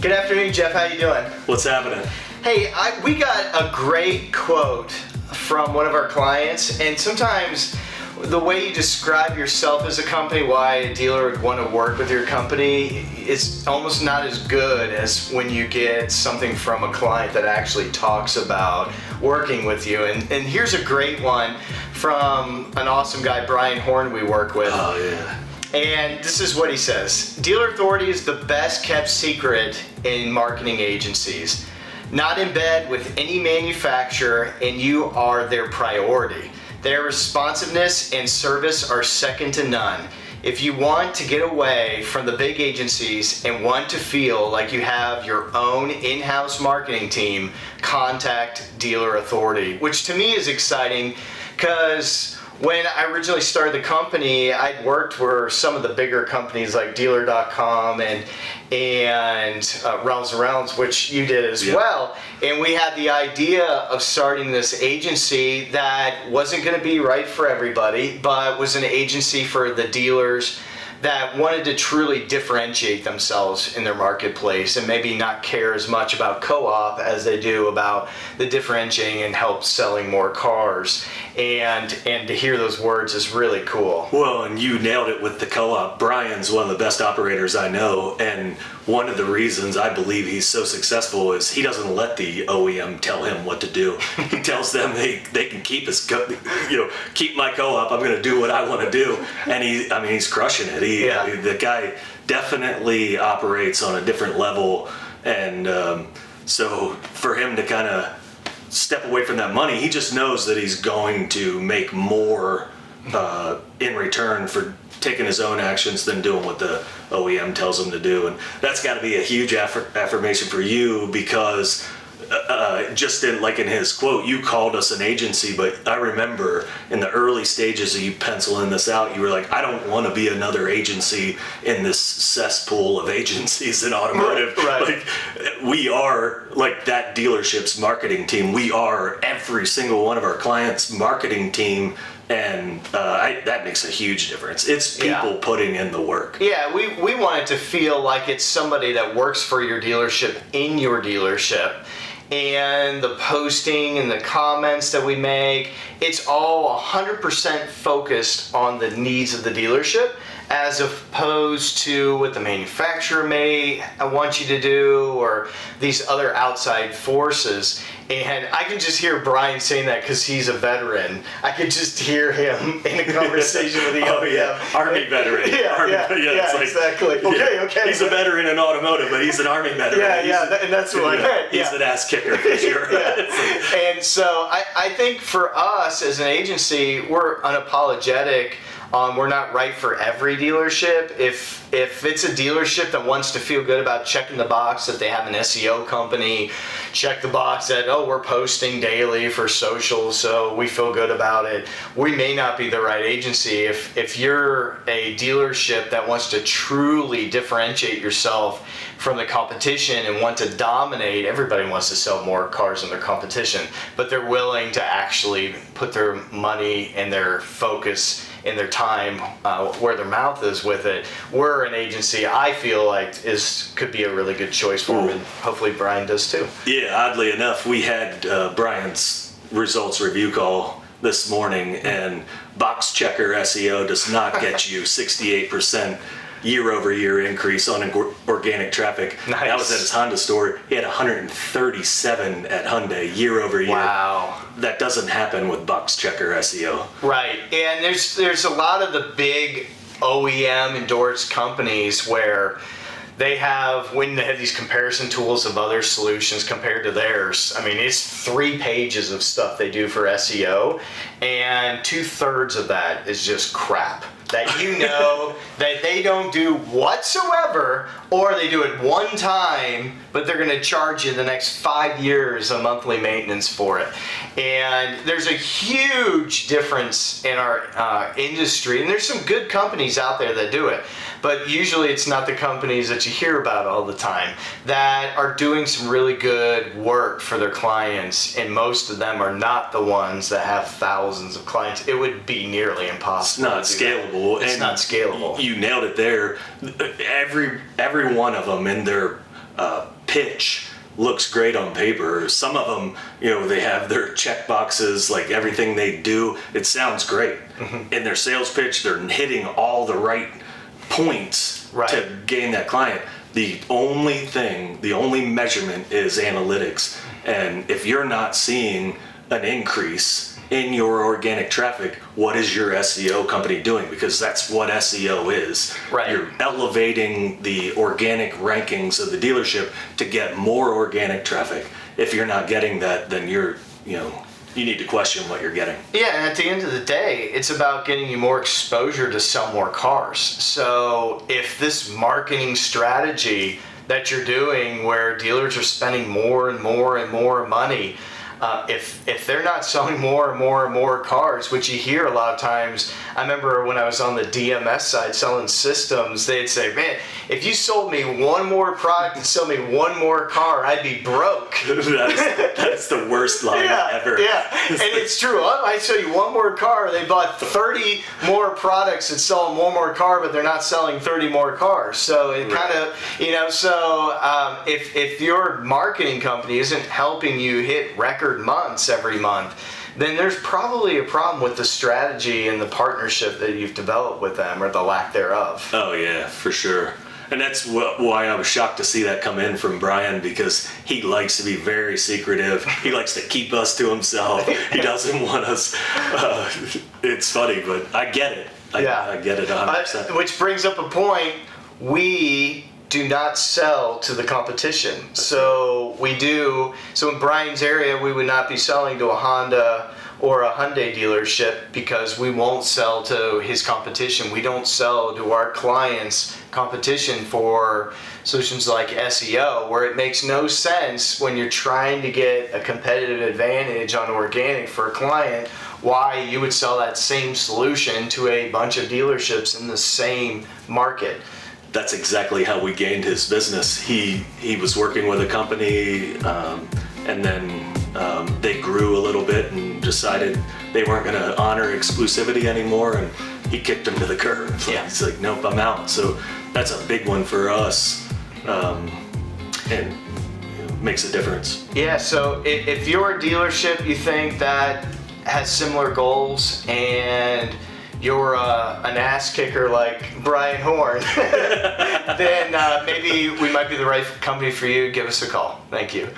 Good afternoon, Jeff. How you doing? What's happening? Hey, we got a great quote from one of our clients, and sometimes the way you describe yourself as a company, why a dealer would want to work with your company, is almost not as good as when you get something from a client that actually talks about working with you. And here's a great one from an awesome guy, Brian Horn, we work with. Oh, yeah. And this is what he says. Dealer authority is the best kept secret in marketing agencies. Not in bed with any manufacturer, and you are their priority. Their responsiveness and service are second to none. If you want to get away from the big agencies and want to feel like you have your own in-house marketing team, contact Dealer Authority, which to me is exciting because when I originally started the company, I'd worked for some of the bigger companies like Dealer.com and Realms and Realms, which you did as well. And we had the idea of starting this agency that wasn't going to be right for everybody, but was an agency for the dealers that wanted to truly differentiate themselves in their marketplace and maybe not care as much about co-op as they do about the differentiating and help selling more cars. And to hear those words is really cool. Well, and you nailed it with the co-op. Brian's one of the best operators I know, and one of the reasons I believe he's so successful is he doesn't let the OEM tell him what to do. He tells them they can keep keep my co-op. I'm going to do what I want to do, and he's crushing it. The guy definitely operates on a different level, and so for him to kind of step away from that money, he just knows that he's going to make more in return for taking his own actions than doing what the OEM tells him to do. And that's got to be a huge affirmation for you, because just in his quote, you called us an agency, but I remember in the early stages of you penciling this out, you were like, I don't want to be another agency in this cesspool of agencies in automotive. Right. Like, we are like that dealership's marketing team. We are every single one of our clients' marketing team. And that makes a huge difference. It's people putting in the work. Yeah, we want it to feel like it's somebody that works for your dealership in your dealership. And the posting and the comments that we make, it's all 100% focused on the needs of the dealership, as opposed to what the manufacturer may want you to do or these other outside forces. And I can just hear Brian saying that because he's a veteran. I could just hear him in a conversation with the OEM. Army veteran. Exactly. Okay. He's a veteran in automotive, but he's an Army veteran. And that's what I meant. He's an ass kicker for sure. And so I think for us as an agency, we're unapologetic. We're not right for every dealership. If it's a dealership that wants to feel good about checking the box that they have an SEO company, check the box that, we're posting daily for social, so we feel good about it, we may not be the right agency. If you're a dealership that wants to truly differentiate yourself from the competition and want to dominate, everybody wants to sell more cars than their competition, but they're willing to actually put their money and their focus and their time where their mouth is with it. We're an agency I feel like could be a really good choice for them, and hopefully Brian does too. Yeah, oddly enough, we had Brian's results review call this morning, and box checker SEO does not get you 68% year-over-year increase on organic traffic. Nice. That was at his Honda store. He had 137 at Hyundai year-over-year. Wow. That doesn't happen with box checker SEO. Right, and there's a lot of the big OEM endorsed companies where when they have these comparison tools of other solutions compared to theirs. I mean, it's 3 pages of stuff they do for SEO, and 2/3 of that is just crap that that they don't do whatsoever, or they do it one time, but they're going to charge you the next 5 years of monthly maintenance for it. And there's a huge difference in our industry, and there's some good companies out there that do it, but usually it's not the companies that you hear about all the time that are doing some really good work for their clients, and most of them are not the ones that have thousands of clients. It would be nearly impossible. It's not scalable. It's not scalable. You nailed it there. Every one of them in their pitch looks great on paper. Some of them, they have their check boxes, like everything they do, it sounds great. In their sales pitch, they're hitting all the right points to gain that client. The only measurement is analytics. And if you're not seeing an increase in your organic traffic, what is your SEO company doing? Because that's what SEO is. Right. You're elevating the organic rankings of the dealership to get more organic traffic. If you're not getting that, then you need to question what you're getting. Yeah, and at the end of the day, it's about getting you more exposure to sell more cars. So if this marketing strategy that you're doing where dealers are spending more and more and more money, if they're not selling more and more and more cars, which you hear a lot of times. I remember when I was on the DMS side selling systems, they'd say, man, if you sold me one more product and sell me one more car, I'd be broke. That's the worst line ever. Yeah, and it's true. I sell you one more car, they bought 30 more products and sell them one more car, but they're not selling 30 more cars. So it kind of, if your marketing company isn't helping you hit record months every month, then there's probably a problem with the strategy and the partnership that you've developed with them, or the lack thereof. Oh yeah, for sure. And that's why I was shocked to see that come in from Brian, because he likes to be very secretive. He likes to keep us to himself. He doesn't want us. It's funny, but I get it. I get it 100%. Which brings up a point. We do not sell to the competition. So in Brian's area, we would not be selling to a Honda or a Hyundai dealership, because we won't sell to his competition. We don't sell to our clients' competition for solutions like SEO, where it makes no sense when you're trying to get a competitive advantage on organic for a client, why you would sell that same solution to a bunch of dealerships in the same market. That's exactly how we gained his business. He was working with a company, and then they grew a little bit and decided they weren't going to honor exclusivity anymore, and he kicked them to the curb. He's like, nope, I'm out. So that's a big one for us, and makes a difference. Yeah, so if you're a dealership you think that has similar goals, and you're an ass kicker like Brian Horn, then maybe we might be the right company for you. Give us a call. Thank you.